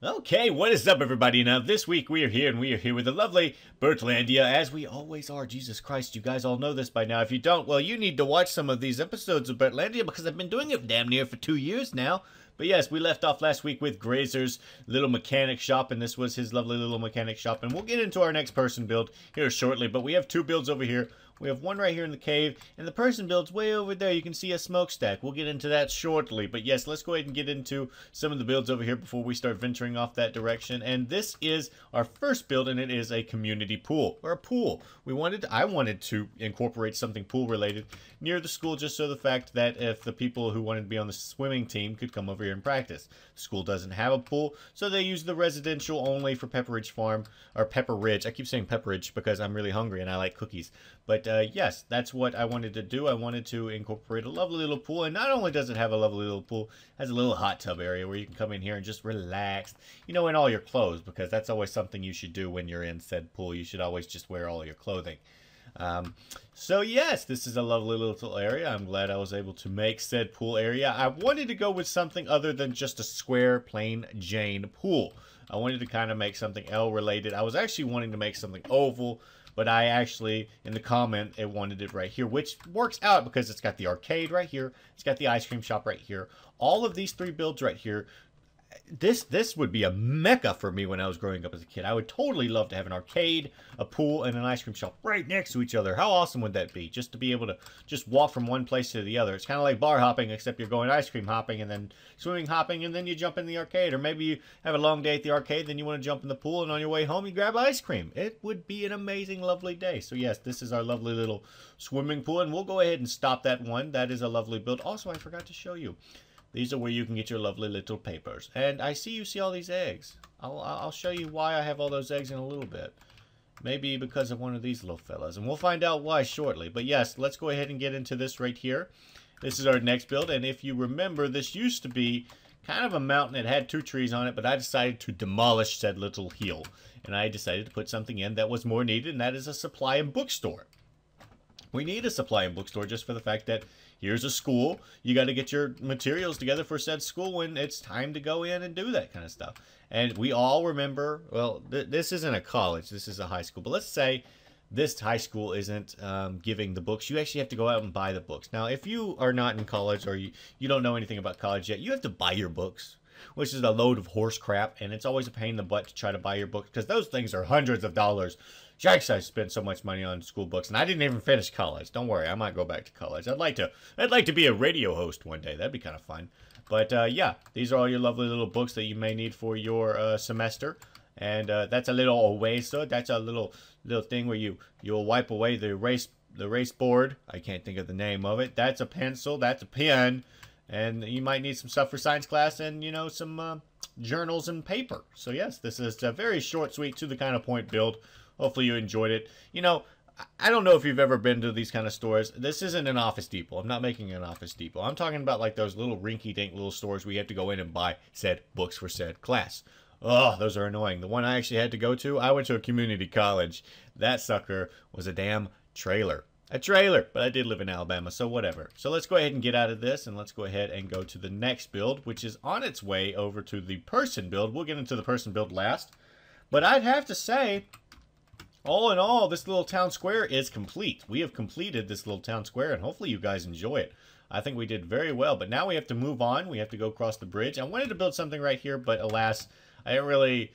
Okay, what is up, everybody? Now, this week we are here with the lovely Burtlandia, as we always are. Jesus Christ, you guys all know this by now. If you don't, well, you need to watch some of these episodes of Burtlandia because I've been doing it damn near for 2 years now. But yes, we left off last week with Grazer's little mechanic shop, and this was his lovely little mechanic shop. And we'll get into our next person build here shortly, but we have two builds over here. We have one right here in the cave, and the person build's way over there. You can see a smokestack. We'll get into that shortly. But yes, let's go ahead and get into some of the builds over here before we start venturing off that direction. And this is our first build, and it is a community pool, or a pool. I wanted to incorporate something pool related near the school, just so the fact that if the people who wanted to be on the swimming team could come over here and practice. The school doesn't have a pool, so they use the residential only for Pepperidge Farm, or Pepper Ridge. I keep saying Pepperidge because I'm really hungry and I like cookies. But yes, that's what I wanted to do. I wanted to incorporate a lovely little pool. And not only does it have a lovely little pool, it has a little hot tub area where you can come in here and just relax. You know, in all your clothes, because that's always something you should do when you're in said pool. You should always just wear all your clothing. So yes, this is a lovely little area. I'm glad I was able to make said pool area. I wanted to go with something other than just a square, plain Jane pool. I wanted to kind of make something L related. I was actually wanting to make something oval, but I actually, in the comment, it wanted it right here, which works out because it's got the arcade right here. It's got the ice cream shop right here. All of these three builds right here. This would be a mecca for me when I was growing up as a kid. I would totally love to have an arcade, a pool, and an ice cream shop right next to each other. How awesome would that be? Just to be able to just walk from one place to the other. It's kind of like bar hopping, except you're going ice cream hopping and then swimming hopping, and then you jump in the arcade. Or maybe you have a long day at the arcade, then you want to jump in the pool, and on your way home you grab ice cream. It would be an amazing, lovely day. So yes, this is our lovely little swimming pool, and we'll go ahead and stop that one. That is a lovely build. Also, I forgot to show you. These are where you can get your lovely little papers. And I see you see all these eggs. I'll show you why I have all those eggs in a little bit. Maybe because of one of these little fellas. And we'll find out why shortly. But yes, let's go ahead and get into this right here. This is our next build. And if you remember, this used to be kind of a mountain. It had two trees on it. But I decided to demolish said little hill. And I decided to put something in that was more needed. And that is a supply and bookstore. We need a supply and bookstore just for the fact that here's a school. You got to get your materials together for said school when it's time to go in and do that kind of stuff. And we all remember, well, this isn't a college. This is a high school. But let's say this high school isn't giving the books. You actually have to go out and buy the books. Now, if you are not in college or you don't know anything about college yet, you have to buy your books, which is a load of horse crap. And it's always a pain in the butt to try to buy your books because those things are hundreds of dollars. Yikes, I spent so much money on school books, and I didn't even finish college. Don't worry, I might go back to college. I'd like to be a radio host one day. That'd be kind of fun. But yeah, these are all your lovely little books that you may need for your semester. And that's a little eraser. That's a little thing where you'll wipe away the erase board. I can't think of the name of it. That's a pencil. That's a pen. And you might need some stuff for science class and, you know, some journals and paper. So yes, this is a very short, sweet, to the kind of point build. Hopefully you enjoyed it. You know, I don't know if you've ever been to these kind of stores. This isn't an Office Depot. I'm not making an Office Depot. I'm talking about like those little rinky-dink little stores where you have to go in and buy said books for said class. Oh, those are annoying. The one I actually had to go to, I went to a community college. That sucker was a damn trailer. A trailer, but I did live in Alabama, so whatever. So let's go ahead and get out of this, and let's go ahead and go to the next build, which is on its way over to the person build. We'll get into the person build last. But I'd have to say, all in all, this little town square is complete. We have completed this little town square, and hopefully you guys enjoy it. I think we did very well, but now we have to move on. We have to go across the bridge. I wanted to build something right here, but alas, I didn't really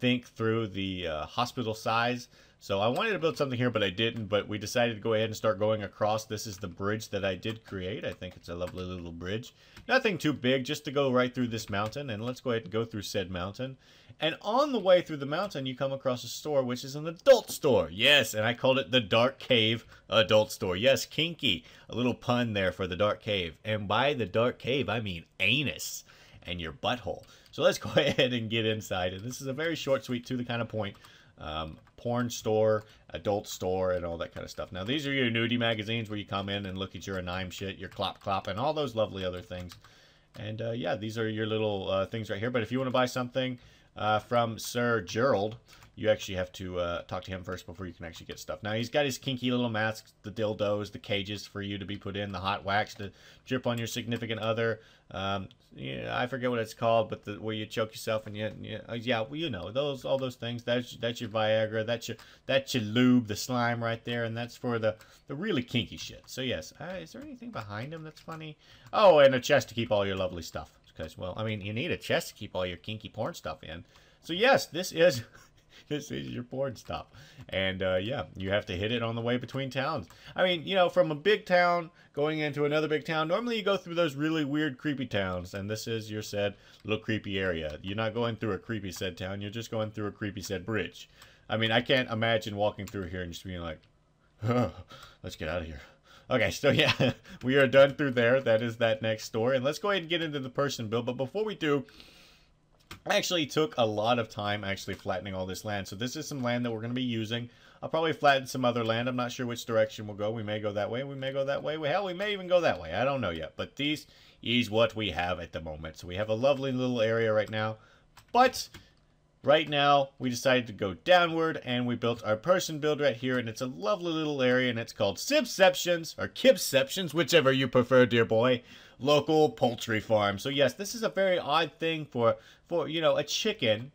think through the hospital size. So I wanted to build something here, but I didn't. But we decided to go ahead and start going across. This is the bridge that I did create. I think it's a lovely little bridge. Nothing too big, just to go right through this mountain. And let's go ahead and go through said mountain. And on the way through the mountain, you come across a store, which is an adult store. Yes, and I called it the Dark Cave Adult Store. Yes, kinky. A little pun there for the Dark Cave. And by the Dark Cave, I mean anus and your butthole. So let's go ahead and get inside. And this is a very short, sweet, to the kind of point porn store, adult store, and all that kind of stuff. Now, these are your nudie magazines where you come in and look at your anime shit, your clop clop, and all those lovely other things. And yeah, these are your little things right here. But if you want to buy something, from Sir Gerald. You actually have to talk to him first before you can actually get stuff. Now, he's got his kinky little masks, the dildos, the cages for you to be put in, the hot wax to drip on your significant other. Yeah, I forget what it's called, but where you choke yourself and yeah, well, you know, all those things. That's your Viagra. That's your lube, the slime right there, and that's for the really kinky shit. So yes, is there anything behind him that's funny? Oh, and a chest to keep all your lovely stuff. Because, well, I mean, you need a chest to keep all your kinky porn stuff in. So yes, this is this is your porn stuff. And yeah, you have to hit it on the way between towns. I mean, you know, from a big town going into another big town, normally you go through those really weird, creepy towns. And this is your said little creepy area. You're not going through a creepy said town. You're just going through a creepy said bridge. I mean, I can't imagine walking through here and just being like, oh, let's get out of here. Okay, so yeah, we are done through there. That is that next store. And let's go ahead and get into the person build. But before we do, I actually took a lot of time actually flattening all this land. So this is some land that we're going to be using. I'll probably flatten some other land. I'm not sure which direction we'll go. We may go that way. We may go that way. Hell, we may even go that way. I don't know yet. But these is what we have at the moment. So we have a lovely little area right now. But right now, we decided to go downward, and we built our person build right here, and it's a lovely little area, and it's called Cibseptions, or Cibseptions, whichever you prefer, dear boy, local poultry farm. So yes, this is a very odd thing for you know, a chicken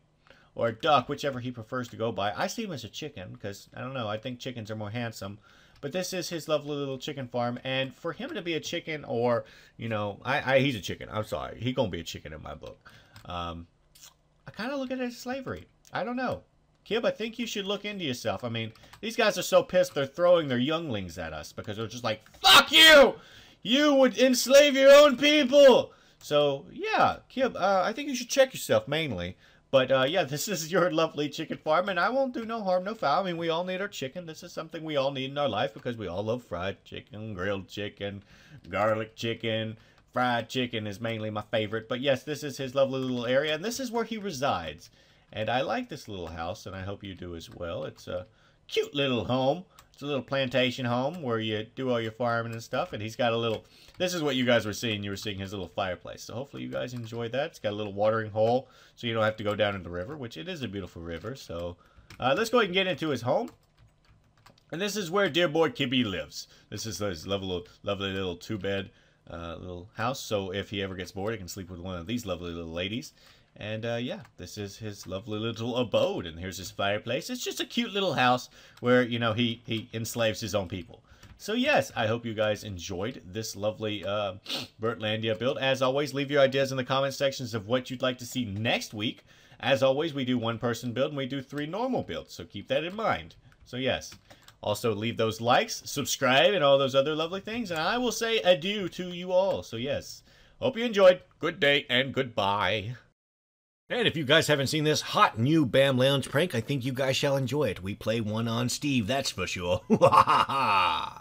or a duck, whichever he prefers to go by. I see him as a chicken, because, I don't know, I think chickens are more handsome. But this is his lovely little chicken farm, and for him to be a chicken, or, you know, he's a chicken. I'm sorry. He's gonna be a chicken in my book. I kind of look at it as slavery. I don't know. Kib, I think you should look into yourself. I mean, these guys are so pissed they're throwing their younglings at us because they're just like, fuck you! You would enslave your own people! So, yeah, Kib, I think you should check yourself mainly. But, yeah, this is your lovely chicken farm, and I won't do no harm, no foul. I mean, we all need our chicken. This is something we all need in our life because we all love fried chicken, grilled chicken, garlic chicken. Fried chicken is mainly my favorite. But yes, this is his lovely little area, and this is where he resides. And I like this little house, and I hope you do as well. It's a cute little home. It's a little plantation home where you do all your farming and stuff. And he's got a little... This is what you guys were seeing. You were seeing his little fireplace. So hopefully you guys enjoyed that. It's got a little watering hole, so you don't have to go down in the river, which it is a beautiful river. So let's go ahead and get into his home. And this is where dear boy Kibby lives. This is his lovely little two-bed little house, so if he ever gets bored, he can sleep with one of these lovely little ladies. And yeah, this is his lovely little abode, and here's his fireplace. It's just a cute little house where, you know, he enslaves his own people. So yes, I hope you guys enjoyed this lovely Burtlandia build. As always, leave your ideas in the comment sections of what you'd like to see next week. As always, we do one person build and we do 3 normal builds, so keep that in mind. So yes. Also, leave those likes, subscribe, and all those other lovely things. And I will say adieu to you all. So, yes, hope you enjoyed. Good day and goodbye. And if you guys haven't seen this hot new BAM Lounge prank, I think you guys shall enjoy it. We play one on Steve, that's for sure. Ha ha ha!